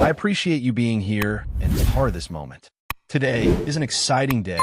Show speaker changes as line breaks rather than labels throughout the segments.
I appreciate you being here and part of this moment. Today is an exciting day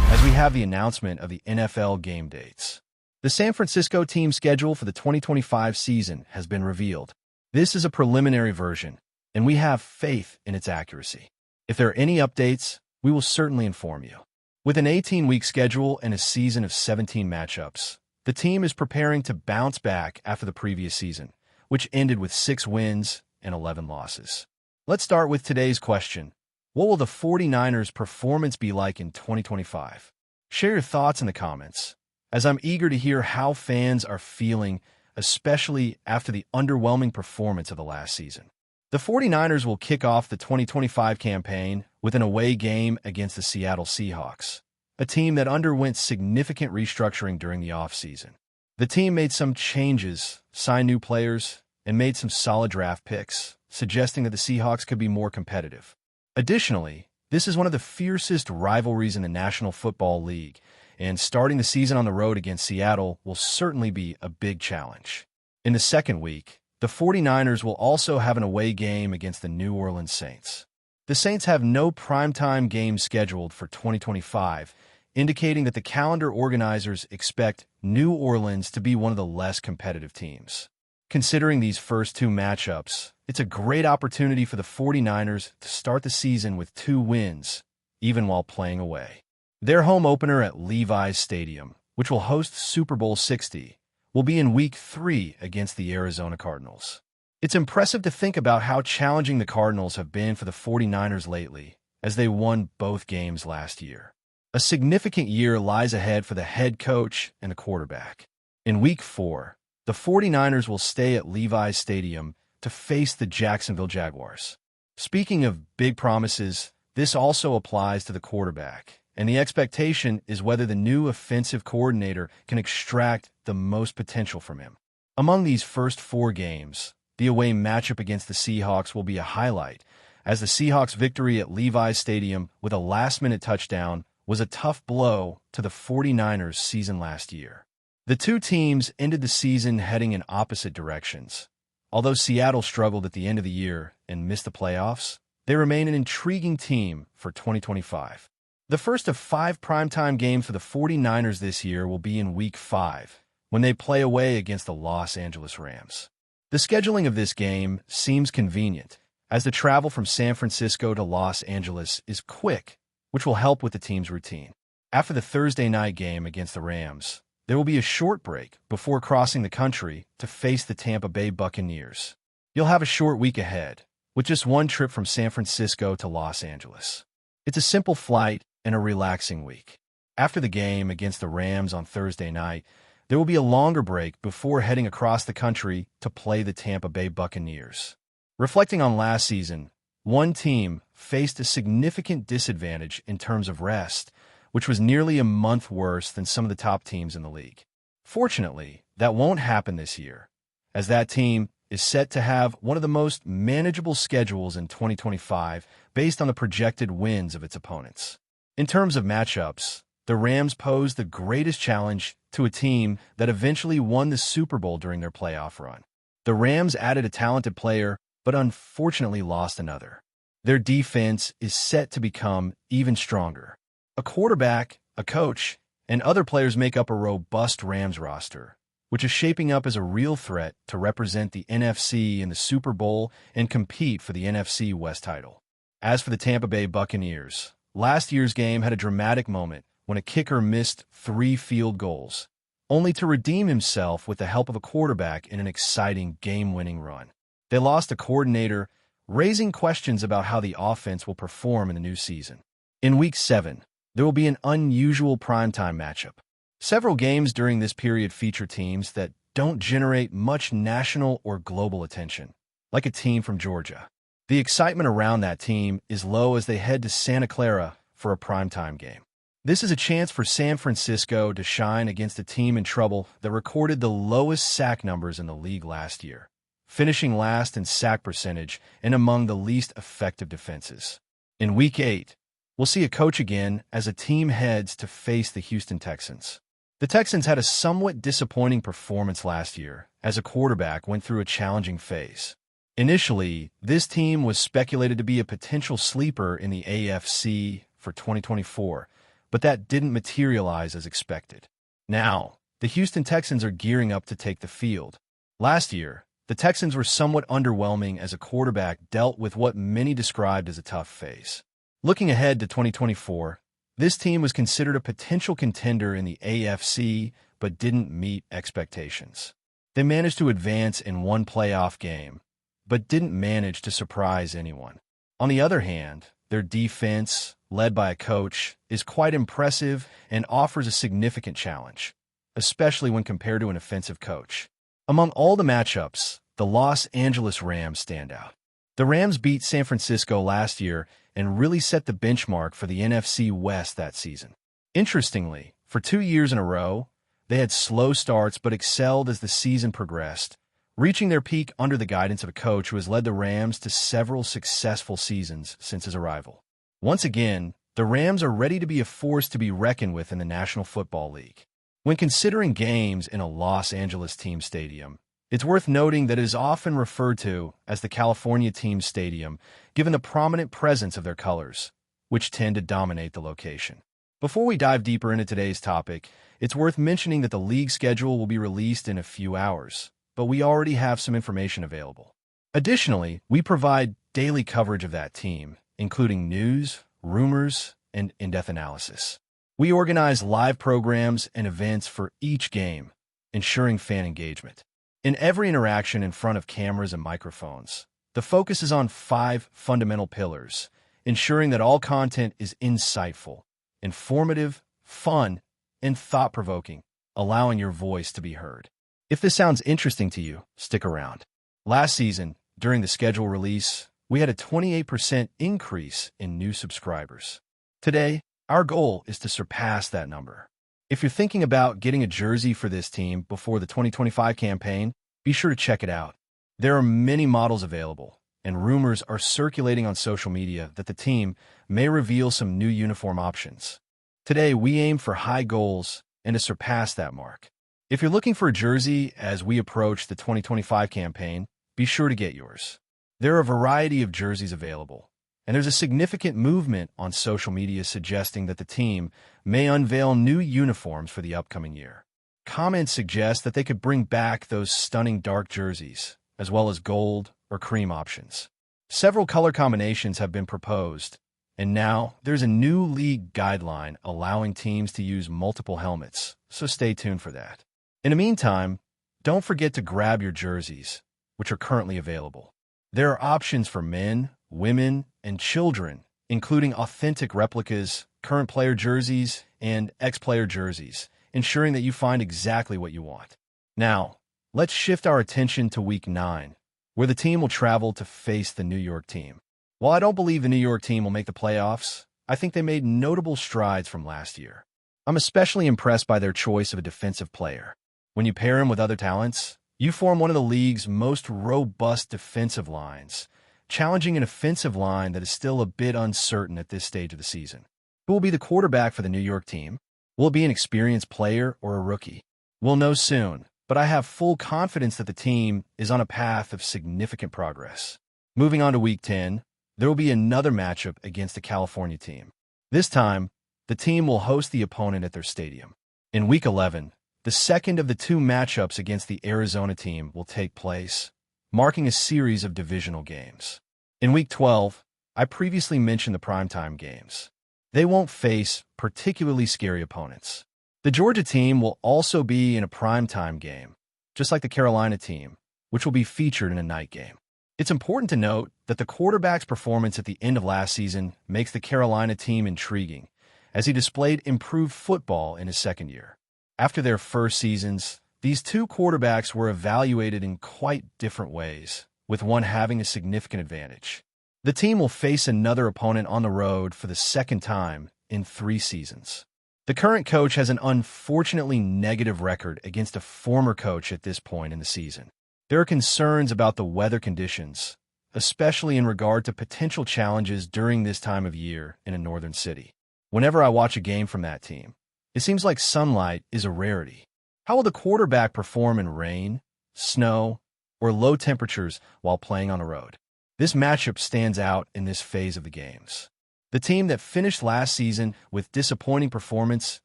as we have the announcement of the NFL game dates. The San Francisco team schedule for the 2025 season has been revealed. This is a preliminary version, and we have faith in its accuracy. If there are any updates, we will certainly inform you. With an 18-week schedule and a season of 17 matchups, the team is preparing to bounce back after the previous season, which ended with 6 wins and 11 losses. Let's start with today's question. What will the 49ers' performance be like in 2025? Share your thoughts in the comments, as I'm eager to hear how fans are feeling, especially after the underwhelming performance of the last season. The 49ers will kick off the 2025 campaign with an away game against the Seattle Seahawks, a team that underwent significant restructuring during the offseason. The team made some changes, signed new players, and made some solid draft picks, suggesting that the Seahawks could be more competitive. Additionally, this is one of the fiercest rivalries in the National Football League, and starting the season on the road against Seattle will certainly be a big challenge. In the second week, the 49ers will also have an away game against the New Orleans Saints. The Saints have no primetime games scheduled for 2025, indicating that the calendar organizers expect New Orleans to be one of the less competitive teams. Considering these first 2 matchups, it's a great opportunity for the 49ers to start the season with 2 wins, even while playing away. Their home opener at Levi's Stadium, which will host Super Bowl 60, will be in Week 3 against the Arizona Cardinals. It's impressive to think about how challenging the Cardinals have been for the 49ers lately, as they won both games last year. A significant year lies ahead for the head coach and the quarterback. In Week 4, the 49ers will stay at Levi's Stadium to face the Jacksonville Jaguars. Speaking of big promises, this also applies to the quarterback, and the expectation is whether the new offensive coordinator can extract the most potential from him. Among these first 4 games, the away matchup against the Seahawks will be a highlight, as the Seahawks' victory at Levi's Stadium with a last-minute touchdown was a tough blow to the 49ers' season last year. The 2 teams ended the season heading in opposite directions. Although Seattle struggled at the end of the year and missed the playoffs, they remain an intriguing team for 2025. The first of 5 primetime games for the 49ers this year will be in Week 5, when they play away against the Los Angeles Rams. The scheduling of this game seems convenient, as the travel from San Francisco to Los Angeles is quick, which will help with the team's routine. After the Thursday night game against the Rams, there will be a short break before crossing the country to face the Tampa Bay Buccaneers. You'll have a short week ahead, with just 1 trip from San Francisco to Los Angeles. It's a simple flight and a relaxing week. After the game against the Rams on Thursday night, there will be a longer break before heading across the country to play the Tampa Bay Buccaneers. Reflecting on last season, one team faced a significant disadvantage in terms of rest, which was nearly a month worse than some of the top teams in the league. Fortunately, that won't happen this year, as that team is set to have one of the most manageable schedules in 2025 based on the projected wins of its opponents. In terms of matchups, the Rams pose the greatest challenge to a team that eventually won the Super Bowl during their playoff run. The Rams added a talented player, but unfortunately lost another. Their defense is set to become even stronger. A quarterback, a coach, and other players make up a robust Rams roster, which is shaping up as a real threat to represent the NFC in the Super Bowl and compete for the NFC West title. As for the Tampa Bay Buccaneers, last year's game had a dramatic moment when a kicker missed 3 field goals, only to redeem himself with the help of a quarterback in an exciting game-winning run. They lost a coordinator, raising questions about how the offense will perform in the new season. In Week 7, there will be an unusual primetime matchup. Several games during this period feature teams that don't generate much national or global attention, like a team from Georgia. The excitement around that team is low as they head to Santa Clara for a primetime game. This is a chance for San Francisco to shine against a team in trouble that recorded the lowest sack numbers in the league last year, finishing last in sack percentage and among the least effective defenses. In Week 8, we'll see a coach again as a team heads to face the Houston Texans. The Texans had a somewhat disappointing performance last year as a quarterback went through a challenging phase. Initially, this team was speculated to be a potential sleeper in the AFC for 2024, but that didn't materialize as expected. Now, the Houston Texans are gearing up to take the field. Last year, the Texans were somewhat underwhelming as a quarterback dealt with what many described as a tough phase. Looking ahead to 2024, this team was considered a potential contender in the AFC, but didn't meet expectations. They managed to advance in one playoff game, but didn't manage to surprise anyone. On the other hand, their defense, led by a coach, is quite impressive and offers a significant challenge, especially when compared to an offensive coach. Among all the matchups, the Los Angeles Rams stand out. The Rams beat San Francisco last year and really set the benchmark for the NFC West that season. Interestingly, for 2 years in a row, they had slow starts but excelled as the season progressed, reaching their peak under the guidance of a coach who has led the Rams to several successful seasons since his arrival. Once again, the Rams are ready to be a force to be reckoned with in the National Football League. When considering games in a Los Angeles team stadium, it's worth noting that it is often referred to as the California team stadium, given the prominent presence of their colors, which tend to dominate the location. Before we dive deeper into today's topic, it's worth mentioning that the league schedule will be released in a few hours, but we already have some information available. Additionally, we provide daily coverage of that team, including news, rumors, and in-depth analysis. We organize live programs and events for each game, ensuring fan engagement. In every interaction in front of cameras and microphones, the focus is on 5 fundamental pillars, ensuring that all content is insightful, informative, fun, and thought-provoking, allowing your voice to be heard. If this sounds interesting to you, stick around. Last season, during the schedule release, we had a 28% increase in new subscribers. Today, our goal is to surpass that number. If you're thinking about getting a jersey for this team before the 2025 campaign, be sure to check it out. There are many models available, and rumors are circulating on social media that the team may reveal some new uniform options. Today, we aim for high goals and to surpass that mark. If you're looking for a jersey as we approach the 2025 campaign, be sure to get yours. There are a variety of jerseys available, and there's a significant movement on social media suggesting that the team may unveil new uniforms for the upcoming year. Comments suggest that they could bring back those stunning dark jerseys, as well as gold or cream options. Several color combinations have been proposed, and now there's a new league guideline allowing teams to use multiple helmets, so stay tuned for that. In the meantime, don't forget to grab your jerseys, which are currently available. There are options for men, women, and children, including authentic replicas, current player jerseys, and ex-player jerseys, ensuring that you find exactly what you want. Now, let's shift our attention to Week 9, where the team will travel to face the New York team. While I don't believe the New York team will make the playoffs, I think they made notable strides from last year. I'm especially impressed by their choice of a defensive player. When you pair him with other talents, you form one of the league's most robust defensive lines, challenging an offensive line that is still a bit uncertain at this stage of the season. Who will be the quarterback for the New York team? Will it be an experienced player or a rookie? We'll know soon, but I have full confidence that the team is on a path of significant progress. Moving on to Week 10, there will be another matchup against the California team. This time, the team will host the opponent at their stadium. In Week 11, the second of the 2 matchups against the Arizona team will take place, marking a series of divisional games. In Week 12, I previously mentioned the primetime games. They won't face particularly scary opponents. The Georgia team will also be in a primetime game, just like the Carolina team, which will be featured in a night game. It's important to note that the quarterback's performance at the end of last season makes the Carolina team intriguing, as he displayed improved football in his second year. After their first seasons, these 2 quarterbacks were evaluated in quite different ways, with one having a significant advantage. The team will face another opponent on the road for the second time in 3 seasons. The current coach has an unfortunately negative record against a former coach at this point in the season. There are concerns about the weather conditions, especially in regard to potential challenges during this time of year in a northern city. Whenever I watch a game from that team, it seems like sunlight is a rarity. How will the quarterback perform in rain, snow, or low temperatures while playing on the road. This matchup stands out in this phase of the games. The team that finished last season with disappointing performance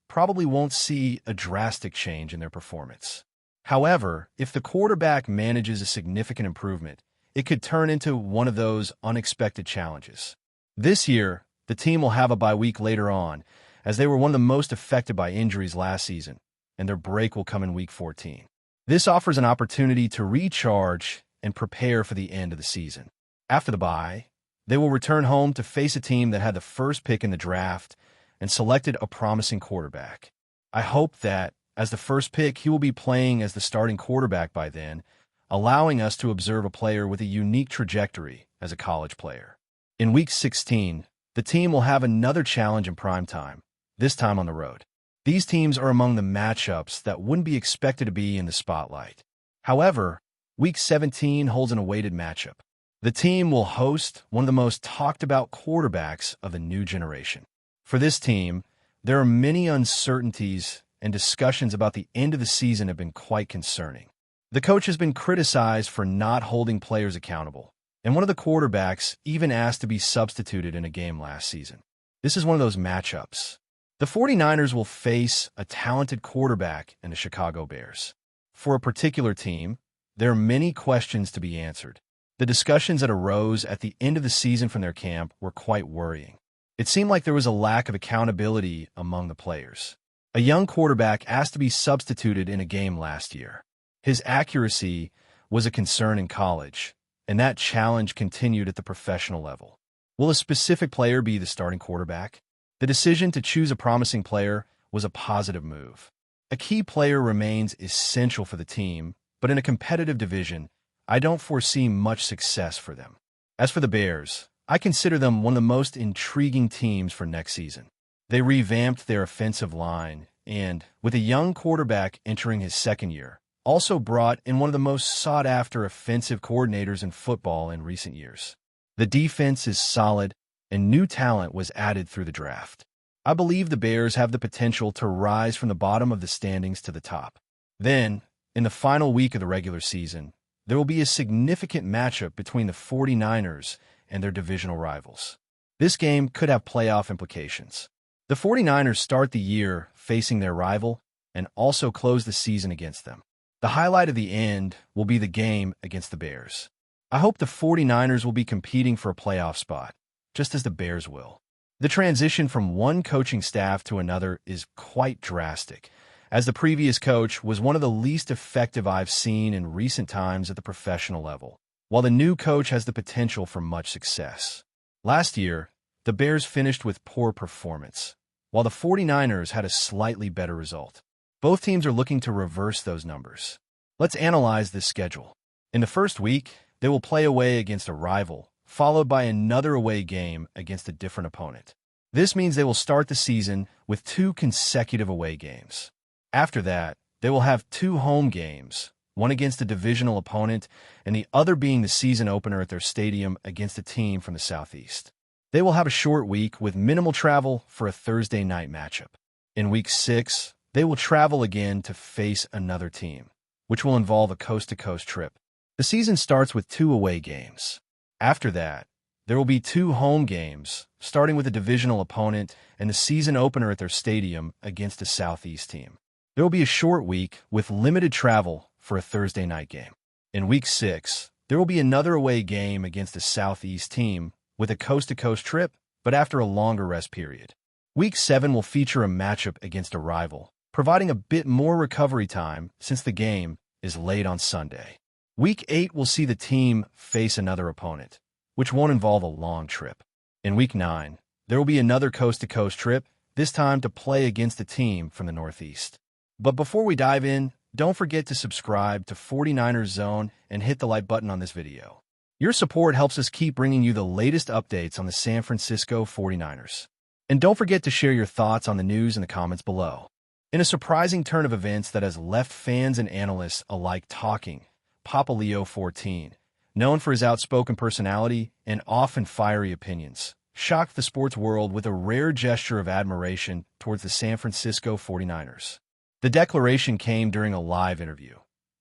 probably won't see a drastic change in their performance. However, if the quarterback manages a significant improvement, it could turn into one of those unexpected challenges. This year, the team will have a bye week later on, as they were one of the most affected by injuries last season, and their break will come in Week 14. This offers an opportunity to recharge and prepare for the end of the season. After the bye, they will return home to face a team that had the first pick in the draft and selected a promising quarterback. I hope that, as the first pick, he will be playing as the starting quarterback by then, allowing us to observe a player with a unique trajectory as a college player. In Week 16, the team will have another challenge in prime time, this time on the road. These teams are among the matchups that wouldn't be expected to be in the spotlight. However, Week 17 holds an awaited matchup. The team will host one of the most talked-about quarterbacks of the new generation. For this team, there are many uncertainties, and discussions about the end of the season have been quite concerning. The coach has been criticized for not holding players accountable, and one of the quarterbacks even asked to be substituted in a game last season. This is one of those matchups. The 49ers will face a talented quarterback in the Chicago Bears. For a particular team, there are many questions to be answered. The discussions that arose at the end of the season from their camp were quite worrying. It seemed like there was a lack of accountability among the players. A young quarterback asked to be substituted in a game last year. His accuracy was a concern in college, and that challenge continued at the professional level. Will a specific player be the starting quarterback? The decision to choose a promising player was a positive move. A key player remains essential for the team, but in a competitive division, I don't foresee much success for them. As for the Bears, I consider them one of the most intriguing teams for next season. They revamped their offensive line and, with a young quarterback entering his second year, also brought in one of the most sought-after offensive coordinators in football in recent years. The defense is solid, and new talent was added through the draft. I believe the Bears have the potential to rise from the bottom of the standings to the top. Then, in the final week of the regular season, there will be a significant matchup between the 49ers and their divisional rivals. This game could have playoff implications. The 49ers start the year facing their rival and also close the season against them. The highlight of the end will be the game against the Bears. I hope the 49ers will be competing for a playoff spot, just as the Bears will. The transition from one coaching staff to another is quite drastic, as the previous coach was one of the least effective I've seen in recent times at the professional level, while the new coach has the potential for much success. Last year, the Bears finished with poor performance, while the 49ers had a slightly better result. Both teams are looking to reverse those numbers. Let's analyze this schedule. In the first week, they will play away against a rival, followed by another away game against a different opponent. This means they will start the season with 2 consecutive away games. After that, they will have 2 home games, one against a divisional opponent and the other being the season opener at their stadium against a team from the Southeast. They will have a short week with minimal travel for a Thursday night matchup. In Week 6, they will travel again to face another team, which will involve a coast-to-coast trip. The season starts with 2 away games. After that, there will be 2 home games, starting with a divisional opponent and the season opener at their stadium against a Southeast team. There will be a short week with limited travel for a Thursday night game. In Week 6, there will be another away game against a Southeast team with a coast-to-coast trip, but after a longer rest period. Week 7 will feature a matchup against a rival, providing a bit more recovery time since the game is late on Sunday. Week 8 will see the team face another opponent, which won't involve a long trip. In Week 9, there will be another coast-to-coast trip, this time to play against a team from the Northeast. But before we dive in, don't forget to subscribe to 49ers Zone and hit the like button on this video. Your support helps us keep bringing you the latest updates on the San Francisco 49ers. And don't forget to share your thoughts on the news in the comments below. In a surprising turn of events that has left fans and analysts alike talking, Papa Leo 14, known for his outspoken personality and often fiery opinions, shocked the sports world with a rare gesture of admiration towards the San Francisco 49ers. The declaration came during a live interview,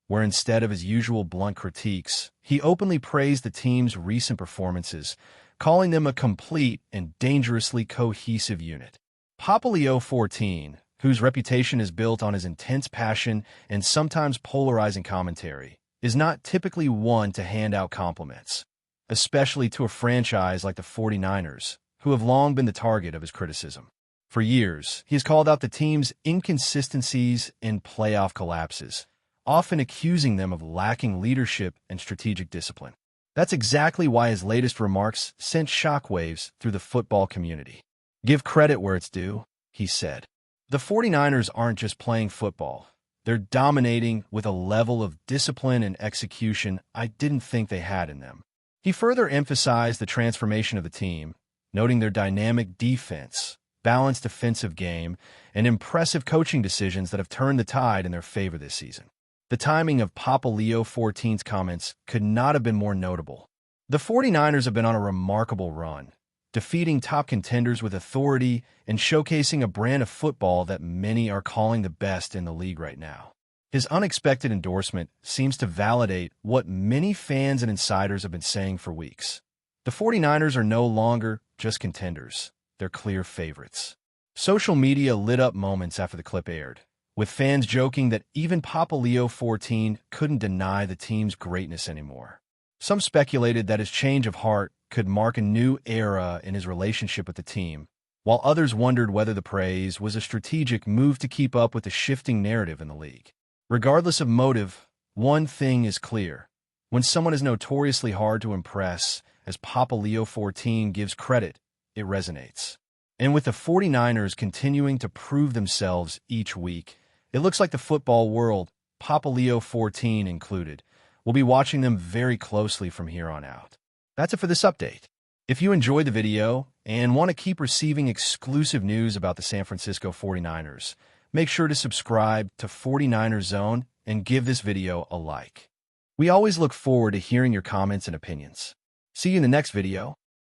where instead of his usual blunt critiques, he openly praised the team's recent performances, calling them a complete and dangerously cohesive unit. Papa Leo 14, whose reputation is built on his intense passion and sometimes polarizing commentary, is not typically one to hand out compliments, especially to a franchise like the 49ers, who have long been the target of his criticism. For years, he has called out the team's inconsistencies and playoff collapses, often accusing them of lacking leadership and strategic discipline. That's exactly why his latest remarks sent shockwaves through the football community. "Give credit where it's due," he said. "The 49ers aren't just playing football. They're dominating with a level of discipline and execution I didn't think they had in them." He further emphasized the transformation of the team, noting their dynamic defense, balanced defensive game, and impressive coaching decisions that have turned the tide in their favor this season. The timing of Papa Leo 14's comments could not have been more notable. The 49ers have been on a remarkable run, defeating top contenders with authority and showcasing a brand of football that many are calling the best in the league right now. His unexpected endorsement seems to validate what many fans and insiders have been saying for weeks. The 49ers are no longer just contenders, they're clear favorites. Social media lit up moments after the clip aired, with fans joking that even Papa Leo 14 couldn't deny the team's greatness anymore. Some speculated that his change of heart could mark a new era in his relationship with the team, while others wondered whether the praise was a strategic move to keep up with the shifting narrative in the league. Regardless of motive, one thing is clear. When someone is notoriously hard to impress, as Papa Leo 14 gives credit, it resonates. And with the 49ers continuing to prove themselves each week, it looks like the football world, Papa Leo 14 included, will be watching them very closely from here on out. That's it for this update. If you enjoyed the video and want to keep receiving exclusive news about the San Francisco 49ers, make sure to subscribe to 49ers Zone and give this video a like. We always look forward to hearing your comments and opinions. See you in the next video.